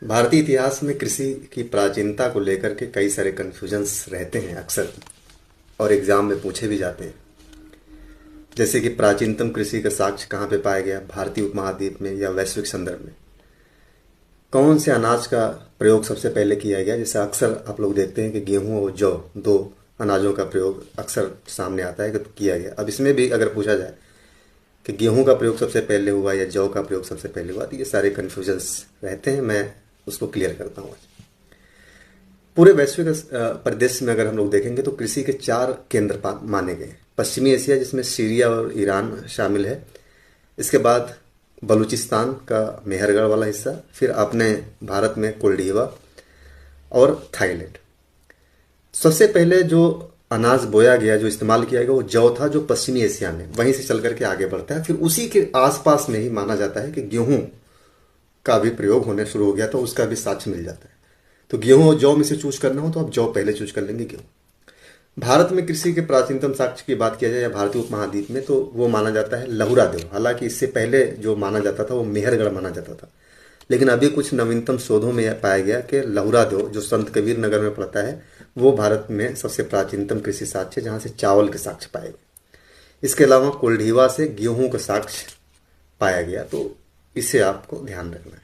भारतीय इतिहास में कृषि की प्राचीनता को लेकर के कई सारे कन्फ्यूजन्स रहते हैं अक्सर, और एग्जाम में पूछे भी जाते हैं। जैसे कि प्राचीनतम कृषि का साक्ष्य कहाँ पे पाया गया, भारतीय उपमहाद्वीप में या वैश्विक संदर्भ में। कौन से अनाज का प्रयोग सबसे पहले किया गया। जैसे अक्सर आप लोग देखते हैं कि गेहूं और जौ, दो अनाजों का प्रयोग अक्सर सामने आता है कि किया गया। अब इसमें भी अगर पूछा जाए कि गेहूं का प्रयोग सबसे पहले हुआ या जौ का प्रयोग सबसे पहले हुआ, तो ये सारे कन्फ्यूजन्स रहते हैं। मैं उसको क्लियर करता हूँ। पूरे वैश्विक परिदृश्य में अगर हम लोग देखेंगे तो कृषि के चार केंद्र माने गए। पश्चिमी एशिया, जिसमें सीरिया और ईरान शामिल है। इसके बाद बलूचिस्तान का मेहरगढ़ वाला हिस्सा, फिर अपने भारत में कोल्डिवा और थाईलैंड। सबसे पहले जो अनाज बोया गया, जो इस्तेमाल किया गया, वो जौ था, जो पश्चिमी एशिया में, वहीं से चल करके आगे बढ़ता है। फिर उसी के आसपास में ही माना जाता है कि गेहूं का भी प्रयोग होने शुरू हो गया, तो उसका भी साक्ष्य मिल जाता है। तो गेहूं और जौ में से चूज करना हो तो आप जौ पहले चूज कर लेंगे, गेहूं। भारत में कृषि के प्राचीनतम साक्ष्य की बात किया जाए या भारतीय उपमहाद्वीप में, तो वो माना जाता है लहुरा देव। हालांकि इससे पहले जो माना जाता था वो मेहरगढ़ माना जाता था, लेकिन अभी कुछ नवीनतम शोधों में यह पाया गया कि लहुरा देव, जो संत कबीर नगर में पड़ता है, वो भारत में सबसे प्राचीनतम कृषि साक्ष्य, जहाँ से चावल के साक्ष्य पाए गए। इसके अलावा कोल्डीवा से गेहूं का साक्ष्य पाया गया। तो इसे आपको ध्यान रखना है।